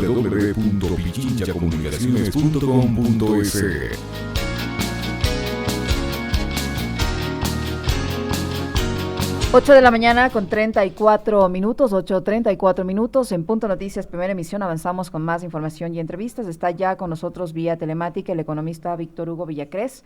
www.pichinchacomunicaciones.com.es. 8 de la mañana con 34 minutos, 8:34 minutos, en Punto Noticias, primera emisión. Avanzamos con más información y entrevistas. Está ya con nosotros vía telemática el economista Víctor Hugo Villacrés,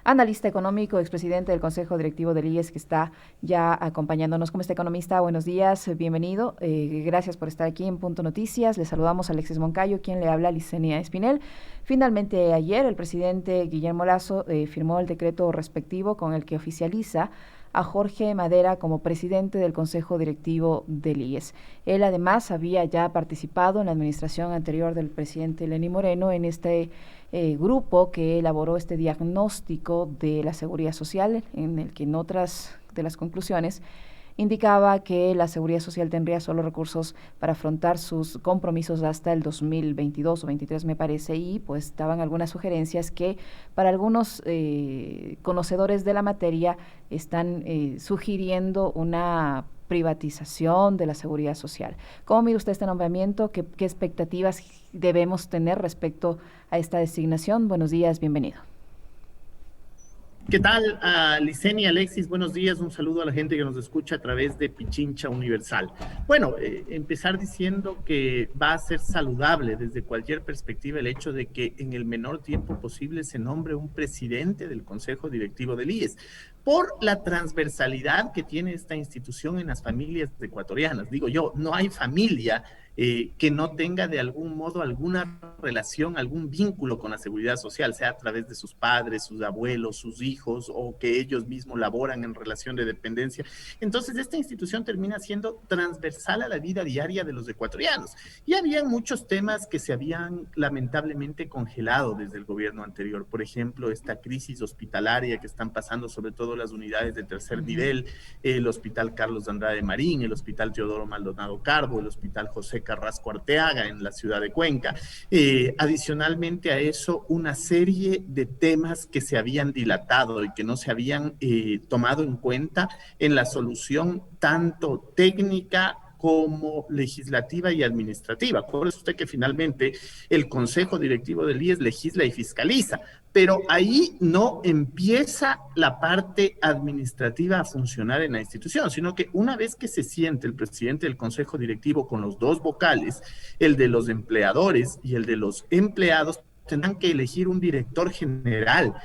analista económico, expresidente del Consejo Directivo del IES, que está ya acompañándonos. ¿Cómo está, economista? Buenos días, bienvenido. Gracias por estar aquí en Punto Noticias. Le saludamos a Alexis Moncayo, quien le habla, Licenia Espinel. Finalmente, ayer el presidente Guillermo Lasso firmó el decreto respectivo con el que oficializa a Jorge Madera como presidente del Consejo Directivo del IES. Él además había ya participado en la administración anterior del presidente Lenín Moreno en este grupo que elaboró este diagnóstico de la seguridad social, en el que en otras de las conclusiones indicaba que la seguridad social tendría solo recursos para afrontar sus compromisos hasta el 2022 o 23, me parece, y pues daban algunas sugerencias que para algunos conocedores de la materia están sugiriendo una privatización de la seguridad social. ¿Cómo mira usted este nombramiento? ¿Qué expectativas debemos tener respecto a esta designación? Buenos días, bienvenido. ¿Qué tal, Licenia, Alexis? Buenos días, un saludo a la gente que nos escucha a través de Pichincha Universal. Bueno, empezar diciendo que va a ser saludable desde cualquier perspectiva el hecho de que en el menor tiempo posible se nombre un presidente del Consejo Directivo del IES, por la transversalidad que tiene esta institución en las familias ecuatorianas. Digo yo, no hay familia que no tenga de algún modo alguna relación, algún vínculo con la seguridad social, sea a través de sus padres, sus abuelos, sus hijos, o que ellos mismos laboran en relación de dependencia. Entonces, esta institución termina siendo transversal a la vida diaria de los ecuatorianos. Y había muchos temas que se habían lamentablemente congelado desde el gobierno anterior. Por ejemplo, esta crisis hospitalaria que están pasando sobre todo las unidades de tercer nivel, el Hospital Carlos Andrade Marín, el Hospital Teodoro Maldonado Carbo, el Hospital José Carrasco Arteaga en la ciudad de Cuenca. Adicionalmente a eso, una serie de temas que se habían dilatado y que no se habían tomado en cuenta en la solución tanto técnica como legislativa y administrativa. Acuérdese usted que finalmente el Consejo Directivo del IES legisla y fiscaliza, pero ahí no empieza la parte administrativa a funcionar en la institución, sino que una vez que se siente el presidente del Consejo Directivo con los dos vocales, el de los empleadores y el de los empleados, tendrán que elegir un director general,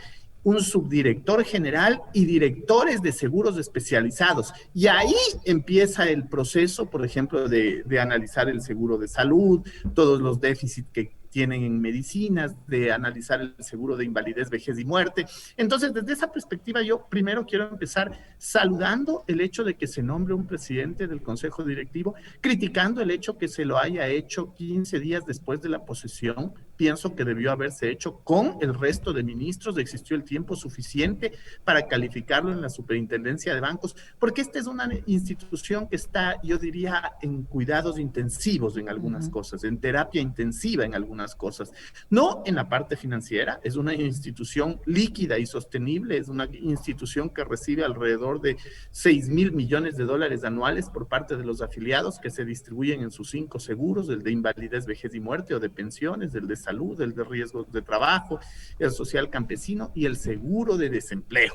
un subdirector general y directores de seguros especializados. Y ahí empieza el proceso, por ejemplo, de analizar el seguro de salud, todos los déficits que tienen en medicinas, de analizar el seguro de invalidez, vejez y muerte. Entonces, desde esa perspectiva, yo primero quiero empezar saludando el hecho de que se nombre un presidente del Consejo Directivo, criticando el hecho que se lo haya hecho 15 días después de la posesión. Pienso que debió haberse hecho con el resto de ministros, existió el tiempo suficiente para calificarlo en la superintendencia de bancos, porque esta es una institución que está, yo diría, en cuidados intensivos en algunas cosas, en terapia intensiva en algunas cosas, no en la parte financiera. Es una institución líquida y sostenible, es una institución que recibe alrededor de 6,000 millones de dólares anuales por parte de los afiliados que se distribuyen en sus 5 seguros, el de invalidez, vejez y muerte, o de pensiones, el de salud, el de riesgos de trabajo, el social campesino y el seguro de desempleo.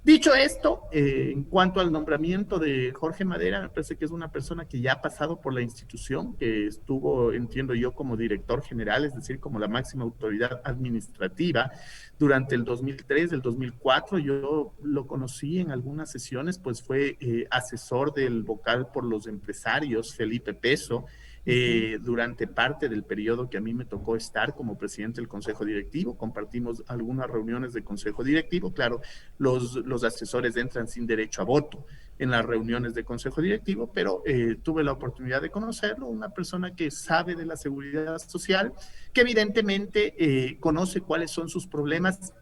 Dicho esto, en cuanto al nombramiento de Jorge Madera, me parece que es una persona que ya ha pasado por la institución, que estuvo, entiendo yo, como director general, es decir, como la máxima autoridad administrativa durante el 2003, el 2004. Yo lo conocí en algunas sesiones, pues fue asesor del vocal por los empresarios, Felipe Peso, durante parte del periodo que a mí me tocó estar como presidente del Consejo Directivo. Compartimos algunas reuniones de Consejo Directivo. Claro, los asesores entran sin derecho a voto en las reuniones de Consejo Directivo, pero tuve la oportunidad de conocerlo, una persona que sabe de la seguridad social, que evidentemente conoce cuáles son sus problemas,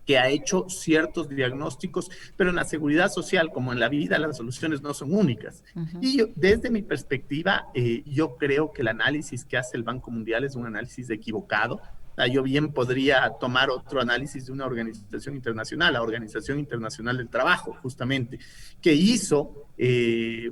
que ha hecho ciertos diagnósticos, pero en la seguridad social, como en la vida, las soluciones no son únicas. Y yo, desde mi perspectiva, yo creo que el análisis que hace el Banco Mundial es un análisis equivocado. Yo bien podría tomar otro análisis de una organización internacional, la Organización Internacional del Trabajo, justamente, que hizo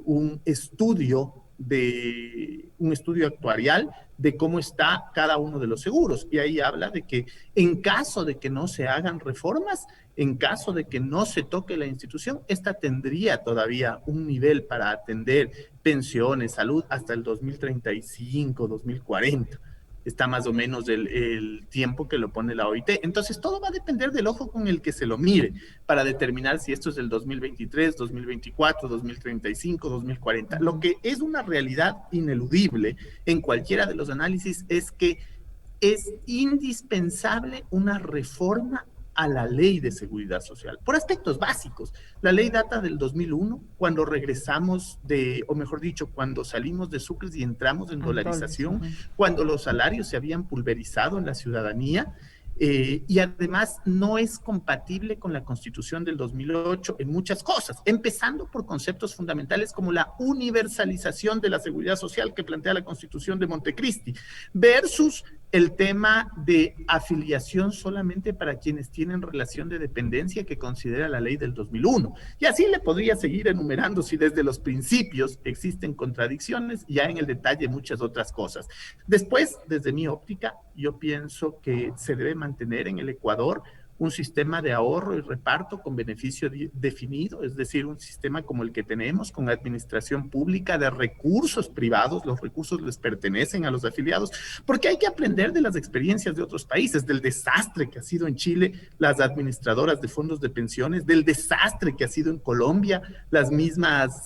un estudio de un estudio actuarial de cómo está cada uno de los seguros. Y ahí habla de que en caso de que no se hagan reformas, en caso de que no se toque la institución, esta tendría todavía un nivel para atender pensiones, salud hasta el 2035, 2040. Está más o menos el tiempo que lo pone la OIT. Entonces, todo va a depender del ojo con el que se lo mire para determinar si esto es del 2023, 2024, 2035, 2040. Lo que es una realidad ineludible en cualquiera de los análisis es que es indispensable una reforma a la ley de seguridad social, por aspectos básicos. La ley data del 2001, cuando regresamos de, o mejor dicho, cuando salimos de sucres y entramos en dolarización, cuando los salarios se habían pulverizado en la ciudadanía, y además no es compatible con la Constitución del 2008 en muchas cosas, empezando por conceptos fundamentales como la universalización de la seguridad social que plantea la Constitución de Montecristi, versus el tema de afiliación solamente para quienes tienen relación de dependencia que considera la ley del 2001. Y así le podría seguir enumerando si desde los principios existen contradicciones, ya en el detalle muchas otras cosas. Después, desde mi óptica, yo pienso que se debe mantener en el Ecuador un sistema de ahorro y reparto con beneficio definido, es decir, un sistema como el que tenemos, con administración pública de recursos privados. Los recursos les pertenecen a los afiliados, porque hay que aprender de las experiencias de otros países, del desastre que ha sido en Chile las administradoras de fondos de pensiones, del desastre que ha sido en Colombia las mismas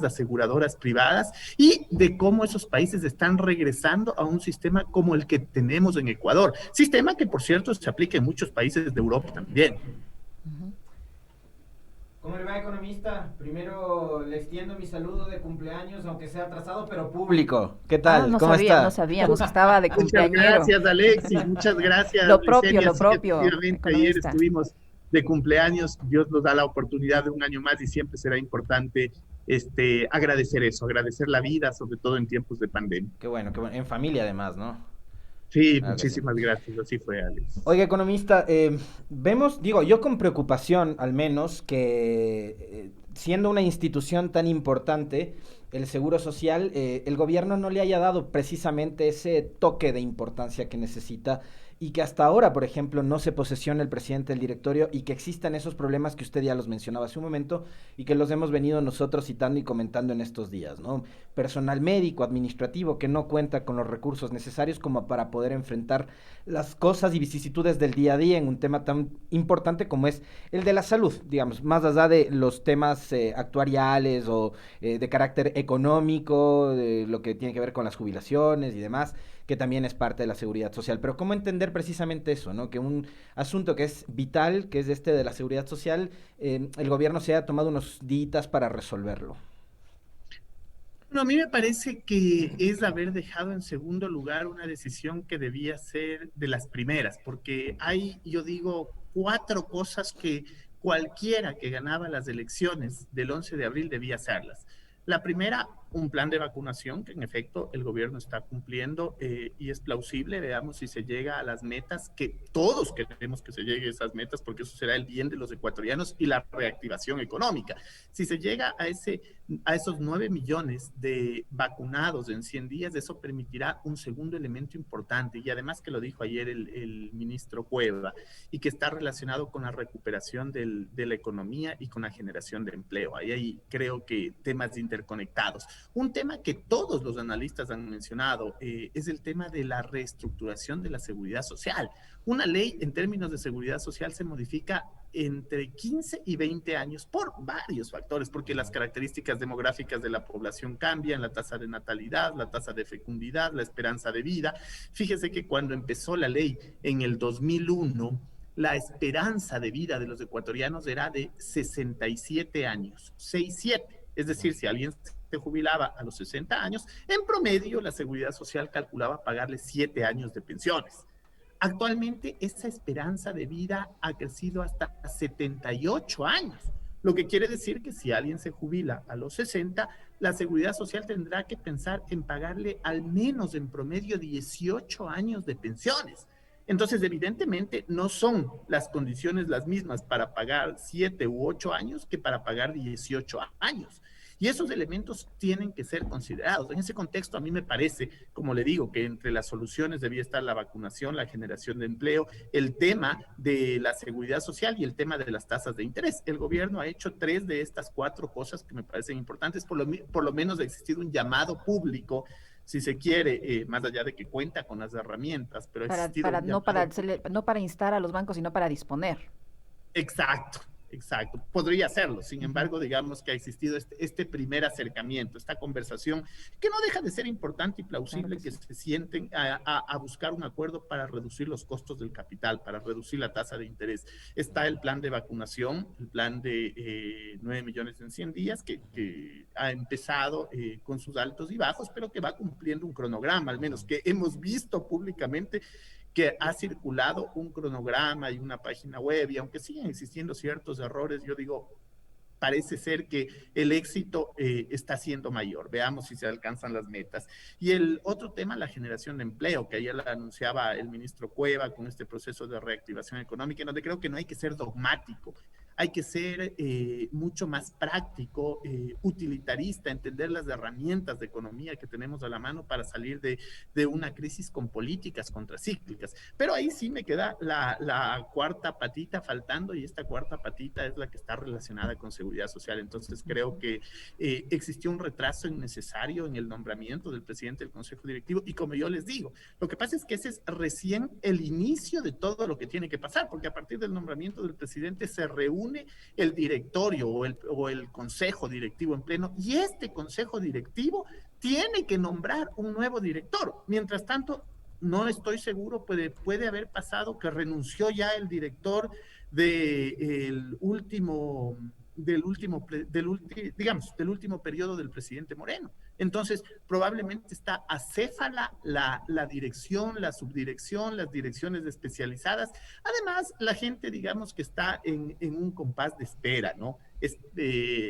aseguradoras privadas, y de cómo esos países están regresando a un sistema como el que tenemos en Ecuador, sistema que, por cierto, se aplica en muchos países de Europa también. ¿Cómo le va, economista? Primero le extiendo mi saludo de cumpleaños, aunque sea atrasado, pero público. ¿Qué tal? No ¿Cómo sabía, está? no sabíamos que estaba de cumpleañero. Muchas gracias, Alexis. Muchas gracias. Lo propio, Licenia. lo propio. Efectivamente, ayer estuvimos de cumpleaños. Dios nos da la oportunidad de un año más y siempre será importante agradecer eso, agradecer la vida, sobre todo en tiempos de pandemia. Qué bueno, en familia además, ¿no? Sí, Claro que sí. muchísimas gracias. Así fue, Alex. Oiga, economista, vemos, digo, yo con preocupación al menos que siendo una institución tan importante, el Seguro Social, el gobierno no le haya dado precisamente ese toque de importancia que necesita y que hasta ahora, por ejemplo, no se posesiona el presidente del directorio y que existan esos problemas que usted ya los mencionaba hace un momento y que los hemos venido nosotros citando y comentando en estos días, ¿no? Personal médico, administrativo, que no cuenta con los recursos necesarios como para poder enfrentar las cosas y vicisitudes del día a día en un tema tan importante como es el de la salud, digamos, más allá de los temas actuariales o de carácter económico, de lo que tiene que ver con las jubilaciones y demás, que también es parte de la seguridad social. Pero ¿cómo entender precisamente eso, ¿no? Que un asunto que es vital, que es de la seguridad social, el gobierno se haya tomado unos días para resolverlo. No, a mí me parece que es haber dejado en segundo lugar una decisión que debía ser de las primeras, porque hay, yo digo, 4 cosas que cualquiera que ganaba las elecciones del 11 de abril debía hacerlas. La primera, un plan de vacunación que en efecto el gobierno está cumpliendo y es plausible. Veamos si se llega a las metas, que todos queremos que se llegue a esas metas, porque eso será el bien de los ecuatorianos y la reactivación económica. Si se llega a esos 9 millones de vacunados en 100 días, eso permitirá un segundo elemento importante, y además que lo dijo ayer el ministro Cueva, y que está relacionado con la recuperación de la economía y con la generación de empleo. Ahí creo que temas interconectados. Un tema que todos los analistas han mencionado es el tema de la reestructuración de la seguridad social. Una ley en términos de seguridad social se modifica entre 15 y 20 años por varios factores, porque las características demográficas de la población cambian, la tasa de natalidad, la tasa de fecundidad, la esperanza de vida. Fíjese que cuando empezó la ley en el 2001, la esperanza de vida de los ecuatorianos era de 67 años, 67. Es decir, si alguien se jubilaba a los 60 años, en promedio la Seguridad Social calculaba pagarle 7 años de pensiones. Actualmente esa esperanza de vida ha crecido hasta 78 años, lo que quiere decir que si alguien se jubila a los 60, la Seguridad Social tendrá que pensar en pagarle al menos en promedio 18 años de pensiones. Entonces, evidentemente, no son las condiciones las mismas para pagar 7 u 8 años que para pagar 18 años. Y esos elementos tienen que ser considerados. En ese contexto, a mí me parece, como le digo, que entre las soluciones debía estar la vacunación, la generación de empleo, el tema de la seguridad social y el tema de las tasas de interés. El gobierno ha hecho 3 de estas 4 cosas que me parecen importantes, por lo menos ha existido un llamado público, si se quiere, más allá de que cuenta con las herramientas, pero ha existido un llamado. No para instar a los bancos, sino para disponer. Exacto, exacto. Podría hacerlo. Sin Ujú. embargo, digamos que ha existido este primer acercamiento, esta conversación, que no deja de ser importante y Claro plausible que que sí. se sienten a buscar un acuerdo para reducir los costos del capital, para reducir la tasa de interés. Está el plan de vacunación, el plan de 9 millones en 100 días, que ha empezado con sus altos y bajos, pero que va cumpliendo un cronograma, al menos que hemos visto públicamente que ha circulado un cronograma y una página web, y aunque siguen existiendo ciertos errores, yo digo, parece ser que el éxito está siendo mayor. Veamos si se alcanzan las metas. Y el otro tema, la generación de empleo, que ayer la anunciaba el ministro Cueva con este proceso de reactivación económica, en donde creo que no hay que ser dogmático, hay que ser mucho más práctico, utilitarista, entender las herramientas de economía que tenemos a la mano para salir de una crisis con políticas contracíclicas. Pero ahí sí me queda la cuarta patita faltando, y esta cuarta patita es la que está relacionada con seguridad social. Entonces creo que existió un retraso innecesario en el nombramiento del presidente del Consejo Directivo, y como yo les digo, lo que pasa es que ese es recién el inicio de todo lo que tiene que pasar, porque a partir del nombramiento del presidente se reúne el directorio o el consejo directivo en pleno, y este consejo directivo tiene que nombrar un nuevo director. Mientras tanto, no estoy seguro, puede haber pasado que renunció ya el director del último, digamos, del último periodo del presidente Moreno. Entonces, probablemente está acéfala la dirección, la subdirección, las direcciones especializadas. Además, la gente, digamos, que está en un compás de espera, ¿no?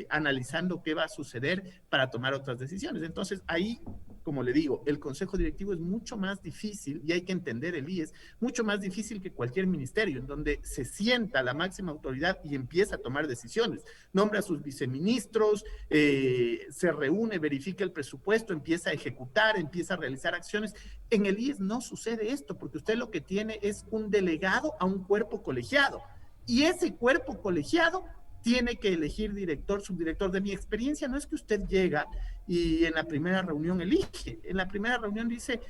Analizando qué va a suceder para tomar otras decisiones. Entonces, ahí, como le digo, el consejo directivo es mucho más difícil, y hay que entender el IES, mucho más difícil que cualquier ministerio, en donde se sienta la máxima autoridad y empieza a tomar decisiones, nombra a sus viceministros, se reúne, verifica el presupuesto, empieza a ejecutar, empieza a realizar acciones. En el IES no sucede esto, porque usted lo que tiene es un delegado a un cuerpo colegiado, y ese cuerpo colegiado tiene que elegir director, subdirector. De mi experiencia, no es que usted llega y en la primera reunión elige. En la primera reunión dice,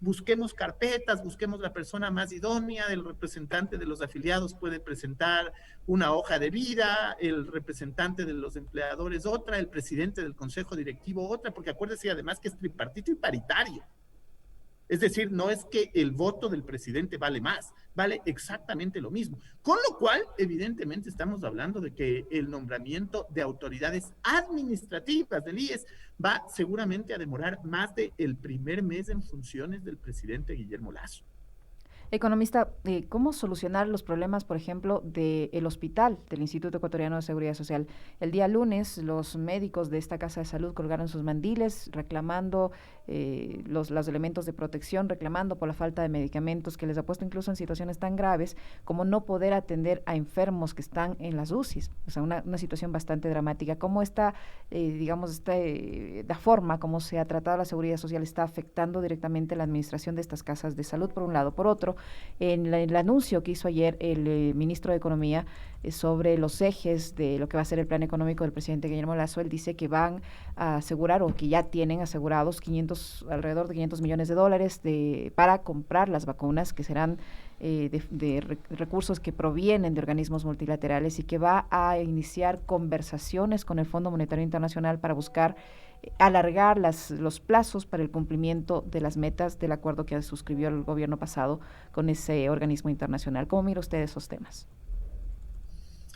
busquemos carpetas, busquemos la persona más idónea, el representante de los afiliados puede presentar una hoja de vida, el representante de los empleadores otra, el presidente del consejo directivo otra, porque acuérdese además que es tripartito y paritario. Es decir, no es que el voto del presidente vale más, vale exactamente lo mismo. Con lo cual, evidentemente, estamos hablando de que el nombramiento de autoridades administrativas del IES va seguramente a demorar más del primer mes en funciones del presidente Guillermo Lasso. Economista, ¿cómo solucionar los problemas, por ejemplo, del hospital del Instituto Ecuatoriano de Seguridad Social? El día lunes, los médicos de esta casa de salud colgaron sus mandiles reclamando los elementos de protección, reclamando por la falta de medicamentos que les ha puesto incluso en situaciones tan graves como no poder atender a enfermos que están en las UCIs. O sea, una situación bastante dramática. ¿Cómo está, digamos, la forma como se ha tratado la seguridad social está afectando directamente la administración de estas casas de salud, por un lado? Por otro, en el anuncio que hizo ayer el ministro de Economía sobre los ejes de lo que va a ser el plan económico del presidente Guillermo Lasso, él dice que van a asegurar, o que ya tienen asegurados alrededor de 500 millones de dólares para comprar las vacunas, que serán recursos que provienen de organismos multilaterales, y que va a iniciar conversaciones con el Fondo Monetario Internacional para buscar alargar los plazos para el cumplimiento de las metas del acuerdo que suscribió el gobierno pasado con ese organismo internacional. ¿Cómo mira usted esos temas?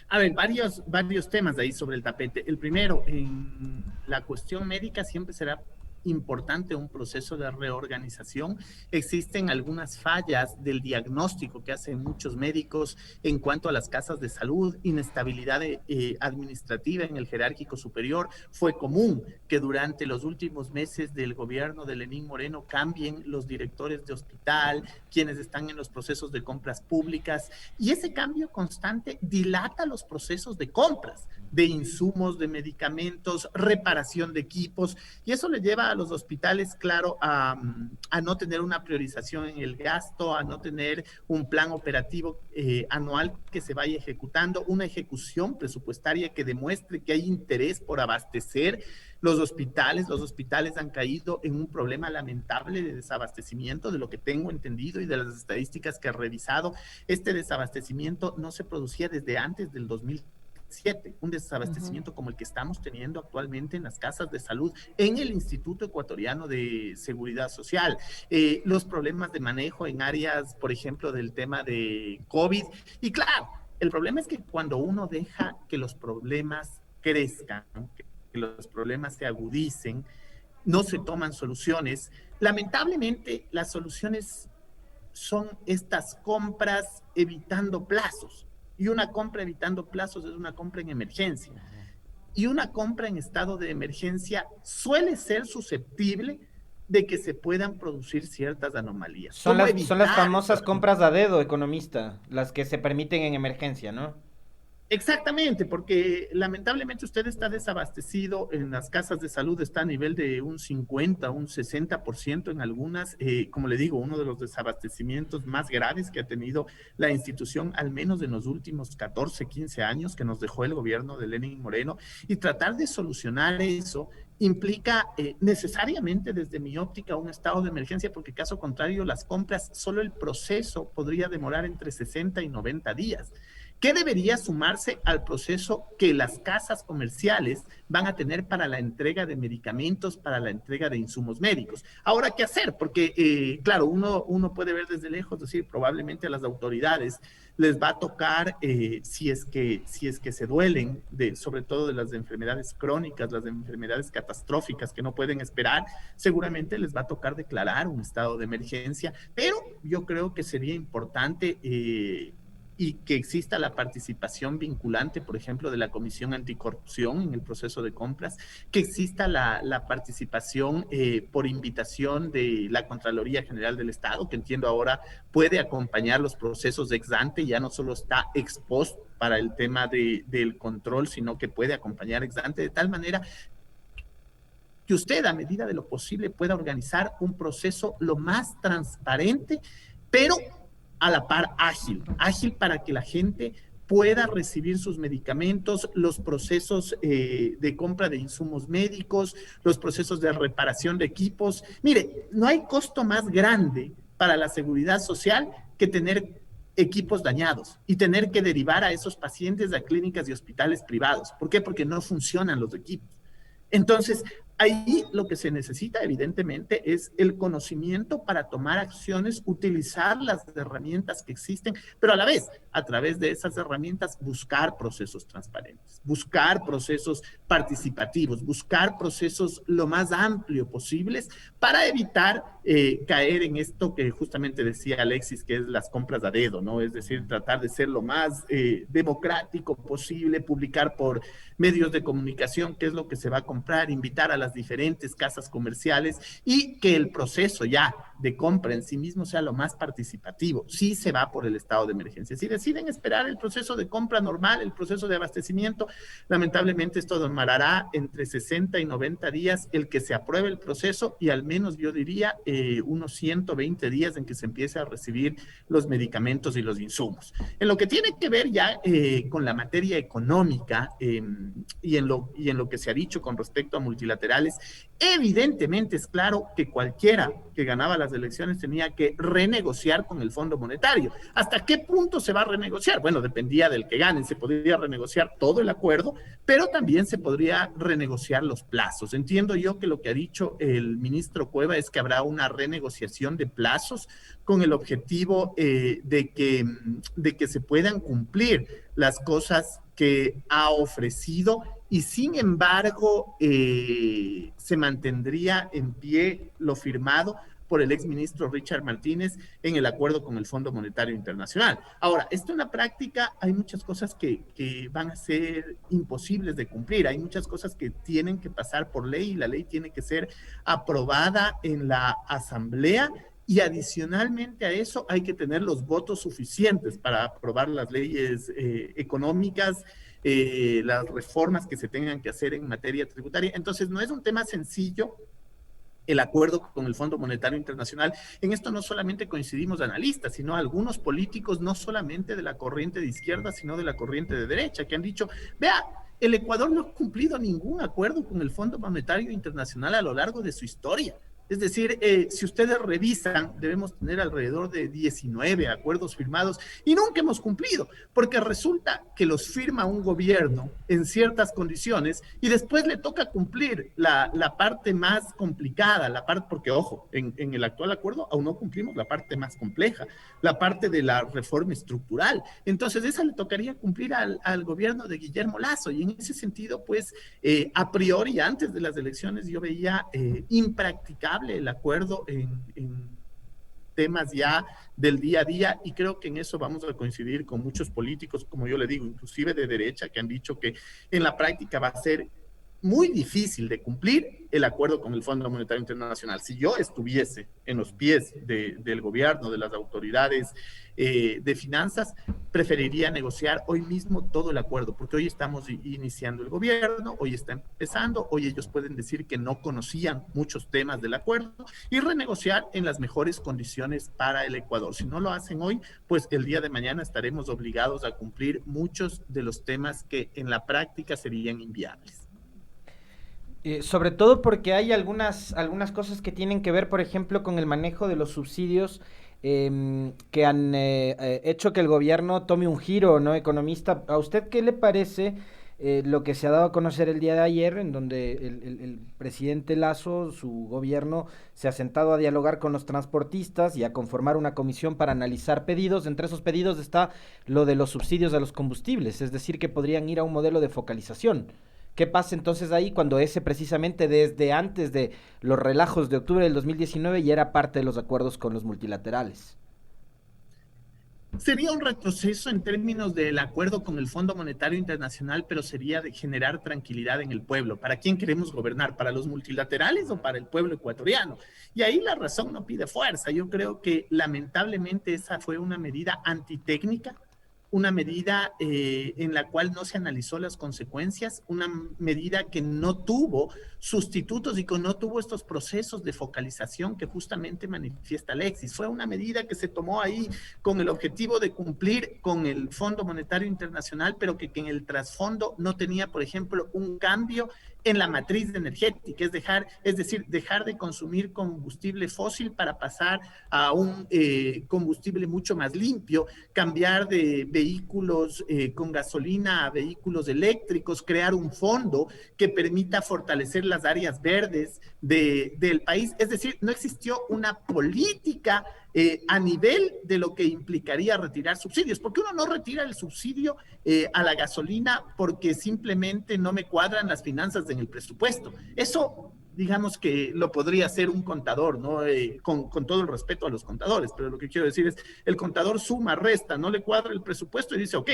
A ver, varios temas de ahí sobre el tapete. El primero, en la cuestión médica siempre será importante un proceso de reorganización. Existen algunas fallas del diagnóstico que hacen muchos médicos en cuanto a las casas de salud, inestabilidad administrativa en el jerárquico superior. Fue común que durante los últimos meses del gobierno de Lenín Moreno cambien los directores de hospital, quienes están en los procesos de compras públicas, y ese cambio constante dilata los procesos de compras, de insumos, de medicamentos, reparación de equipos, y eso le lleva a los hospitales, claro, a no tener una priorización en el gasto, a no tener un plan operativo anual que se vaya ejecutando, una ejecución presupuestaria que demuestre que hay interés por abastecer los hospitales. Los hospitales han caído en un problema lamentable de desabastecimiento, de lo que tengo entendido y de las estadísticas que he revisado. Este desabastecimiento no se producía desde antes del 2007, un desabastecimiento como el que estamos teniendo actualmente en las casas de salud, en el Instituto Ecuatoriano de Seguridad Social. Los problemas de manejo en áreas, por ejemplo, del tema de COVID. Y claro, el problema es que cuando uno deja que los problemas crezcan, que los problemas se agudicen, no se toman soluciones. Lamentablemente, las soluciones son estas compras evitando plazos. Y una compra evitando plazos es una compra en emergencia. Y una compra en estado de emergencia suele ser susceptible de que se puedan producir ciertas anomalías. Son las famosas compras a dedo, economista, las que se permiten en emergencia, ¿no? Exactamente, porque lamentablemente usted está desabastecido, en las casas de salud está a nivel de un 50, un 60% en algunas. Como le digo, uno de los desabastecimientos más graves que ha tenido la institución, al menos en los últimos 14, 15 años que nos dejó el gobierno de Lenín Moreno, y tratar de solucionar eso implica necesariamente, desde mi óptica, un estado de emergencia, porque caso contrario, las compras, solo el proceso podría demorar entre 60 y 90 días. ¿Qué debería sumarse al proceso que las casas comerciales van a tener para la entrega de medicamentos, para la entrega de insumos médicos? Ahora, ¿qué hacer? Porque, claro, uno puede ver desde lejos, decir, probablemente a las autoridades les va a tocar, si es que se duelen, sobre todo de las enfermedades crónicas, las enfermedades catastróficas que no pueden esperar, seguramente les va a tocar declarar un estado de emergencia, pero yo creo que sería importante y que exista la participación vinculante, por ejemplo, de la Comisión Anticorrupción en el proceso de compras, que exista la participación por invitación de la Contraloría General del Estado, que entiendo ahora puede acompañar los procesos ex ante, ya no solo está ex post para el tema del control, sino que puede acompañar ex ante, de tal manera que usted, a medida de lo posible, pueda organizar un proceso lo más transparente, pero a la par ágil para que la gente pueda recibir sus medicamentos, los procesos de compra de insumos médicos, los procesos de reparación de equipos. Mire, no hay costo más grande para la seguridad social que tener equipos dañados y tener que derivar a esos pacientes a clínicas y hospitales privados. ¿Por qué? Porque no funcionan los equipos. Entonces, ahí lo que se necesita, evidentemente, es el conocimiento para tomar acciones, utilizar las herramientas que existen, pero a la vez, a través de esas herramientas, buscar procesos transparentes, buscar procesos participativos, buscar procesos lo más amplio posibles para evitar caer en esto que justamente decía Alexis, que es las compras a dedo, ¿no? Es decir, tratar de ser lo más democrático posible, publicar por medios de comunicación qué es lo que se va a comprar, invitar a las diferentes casas comerciales y que el proceso ya de compra en sí mismo sea lo más participativo. Sí se va por el estado de emergencia. Si deciden esperar el proceso de compra normal, el proceso de abastecimiento, lamentablemente esto demorará entre 60 y 90 días el que se apruebe el proceso y al menos yo diría unos 120 días en que se empiece a recibir los medicamentos y los insumos. En lo que tiene que ver ya con la materia económica y en lo que se ha dicho con respecto a multilaterales, evidentemente es claro que cualquiera que ganaba las elecciones tenía que renegociar con el Fondo Monetario. ¿Hasta qué punto se va a renegociar? Bueno, dependía del que gane. Se podría renegociar todo el acuerdo, pero también se podría renegociar los plazos. Entiendo yo que lo que ha dicho el ministro Cueva es que habrá una renegociación de plazos con el objetivo de que se puedan cumplir las cosas que ha ofrecido y sin embargo se mantendría en pie lo firmado por el exministro Richard Martínez en el acuerdo con el Fondo Monetario Internacional. Ahora, esto en la práctica hay muchas cosas que van a ser imposibles de cumplir, hay muchas cosas que tienen que pasar por ley y la ley tiene que ser aprobada en la Asamblea y adicionalmente a eso hay que tener los votos suficientes para aprobar las leyes económicas las reformas que se tengan que hacer en materia tributaria. Entonces, no es un tema sencillo el acuerdo con el Fondo Monetario Internacional. En esto no solamente coincidimos analistas, sino algunos políticos, no solamente de la corriente de izquierda, sino de la corriente de derecha, que han dicho, vea, el Ecuador no ha cumplido ningún acuerdo con el Fondo Monetario Internacional a lo largo de su historia. Es decir, si ustedes revisan, debemos tener alrededor de 19 acuerdos firmados y nunca hemos cumplido, porque resulta que los firma un gobierno en ciertas condiciones y después le toca cumplir la parte más complicada, la parte, porque ojo, en el actual acuerdo aún no cumplimos la parte más compleja, la parte de la reforma estructural. Entonces, esa le tocaría cumplir al gobierno de Guillermo Lasso y en ese sentido, pues, a priori, antes de las elecciones, yo veía impracticable el acuerdo en temas ya del día a día y creo que en eso vamos a coincidir con muchos políticos, como yo le digo, inclusive de derecha, que han dicho que en la práctica va a ser muy difícil de cumplir el acuerdo con el Fondo Monetario Internacional. Si yo estuviese en los pies del gobierno, de las autoridades de finanzas, preferiría negociar hoy mismo todo el acuerdo, porque hoy estamos iniciando el gobierno, hoy está empezando, hoy ellos pueden decir que no conocían muchos temas del acuerdo y renegociar en las mejores condiciones para el Ecuador. Si no lo hacen hoy, pues el día de mañana estaremos obligados a cumplir muchos de los temas que en la práctica serían inviables. Sobre todo porque hay algunas cosas que tienen que ver, por ejemplo, con el manejo de los subsidios que han hecho que el gobierno tome un giro, ¿no, economista? ¿A usted qué le parece lo que se ha dado a conocer el día de ayer, en donde el presidente Lasso, su gobierno, se ha sentado a dialogar con los transportistas y a conformar una comisión para analizar pedidos? Entre esos pedidos está lo de los subsidios a los combustibles, es decir, que podrían ir a un modelo de focalización. ¿Qué pasa entonces ahí cuando ese precisamente desde antes de los relajos de octubre del 2019 ya era parte de los acuerdos con los multilaterales? Sería un retroceso en términos del acuerdo con el Fondo Monetario Internacional, pero sería de generar tranquilidad en el pueblo. ¿Para quién queremos gobernar? ¿Para los multilaterales o para el pueblo ecuatoriano? Y ahí la razón no pide fuerza. Yo creo que lamentablemente esa fue una medida antitécnica, una medida en la cual no se analizó las consecuencias, una medida que no tuvo sustitutos y que no tuvo estos procesos de focalización que justamente manifiesta Alexis. Fue una medida que se tomó ahí con el objetivo de cumplir con el Fondo Monetario Internacional, pero que en el trasfondo no tenía, por ejemplo, un cambio en la matriz energética, es decir, dejar de consumir combustible fósil para pasar a un combustible mucho más limpio, cambiar de vehículos con gasolina a vehículos eléctricos, crear un fondo que permita fortalecer las áreas verdes del país. Es decir, no existió una política a nivel de lo que implicaría retirar subsidios, porque uno no retira el subsidio a la gasolina porque simplemente no me cuadran las finanzas en el presupuesto. Eso, digamos que lo podría hacer un contador, ¿no? Con todo el respeto a los contadores, pero lo que quiero decir es, el contador suma, resta, no le cuadra el presupuesto y dice, ok,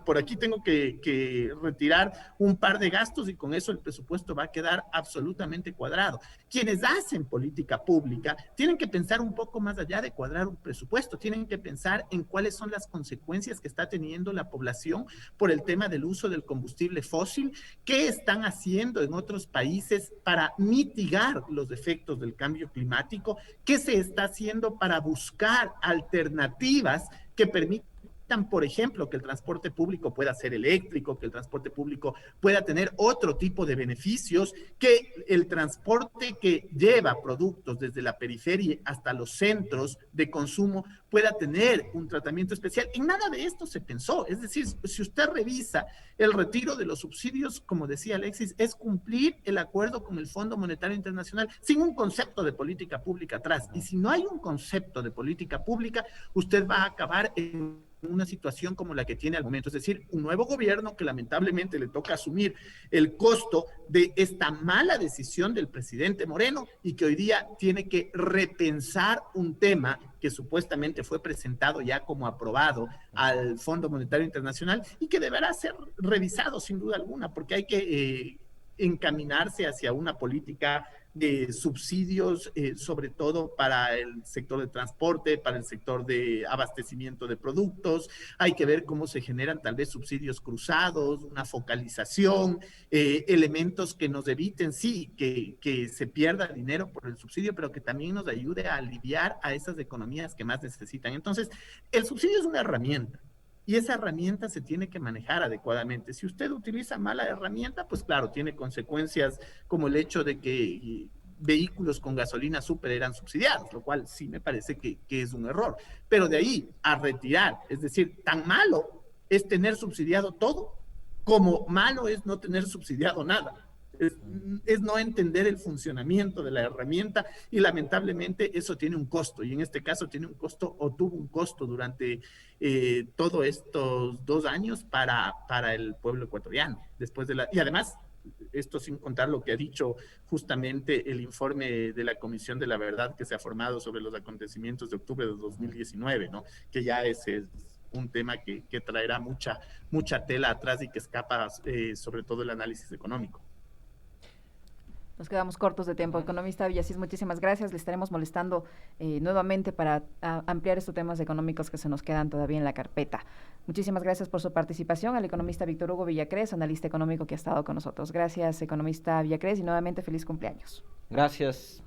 por aquí tengo que retirar un par de gastos y con eso el presupuesto va a quedar absolutamente cuadrado. Quienes hacen política pública tienen que pensar un poco más allá de cuadrar un presupuesto, tienen que pensar en cuáles son las consecuencias que está teniendo la población por el tema del uso del combustible fósil, qué están haciendo en otros países para mitigar los efectos del cambio climático, qué se está haciendo para buscar alternativas que permitan, por ejemplo, que el transporte público pueda ser eléctrico, que el transporte público pueda tener otro tipo de beneficios, que el transporte que lleva productos desde la periferia hasta los centros de consumo pueda tener un tratamiento especial. En nada de esto se pensó. Es decir, si usted revisa el retiro de los subsidios, como decía Alexis, es cumplir el acuerdo con el Fondo Monetario Internacional sin un concepto de política pública atrás. Y si no hay un concepto de política pública, usted va a acabar en una situación como la que tiene al momento, es decir, un nuevo gobierno que lamentablemente le toca asumir el costo de esta mala decisión del presidente Moreno y que hoy día tiene que repensar un tema que supuestamente fue presentado ya como aprobado al Fondo Monetario Internacional y que deberá ser revisado sin duda alguna, porque hay que encaminarse hacia una política de subsidios, sobre todo para el sector de transporte, para el sector de abastecimiento de productos. Hay que ver cómo se generan tal vez subsidios cruzados, una focalización, elementos que nos eviten, sí, que se pierda dinero por el subsidio, pero que también nos ayude a aliviar a esas economías que más necesitan. Entonces, el subsidio es una herramienta. Y esa herramienta se tiene que manejar adecuadamente. Si usted utiliza mala herramienta, pues claro, tiene consecuencias como el hecho de que vehículos con gasolina súper eran subsidiados, lo cual sí me parece que es un error. Pero de ahí a retirar, es decir, tan malo es tener subsidiado todo como malo es no tener subsidiado nada. Es no entender el funcionamiento de la herramienta y lamentablemente eso tiene un costo y en este caso tiene un costo o tuvo un costo durante todos estos 2 años para el pueblo ecuatoriano. Y además, esto sin contar lo que ha dicho justamente el informe de la Comisión de la Verdad que se ha formado sobre los acontecimientos de octubre de 2019, ¿no? Que ya es un tema que traerá mucha tela atrás y que escapa sobre todo el análisis económico. Nos quedamos cortos de tiempo. Economista Villasís, muchísimas gracias. Le estaremos molestando nuevamente para ampliar estos temas económicos que se nos quedan todavía en la carpeta. Muchísimas gracias por su participación. Al economista Víctor Hugo Villacrés, analista económico que ha estado con nosotros. Gracias, economista Villacrés, y nuevamente feliz cumpleaños. Gracias.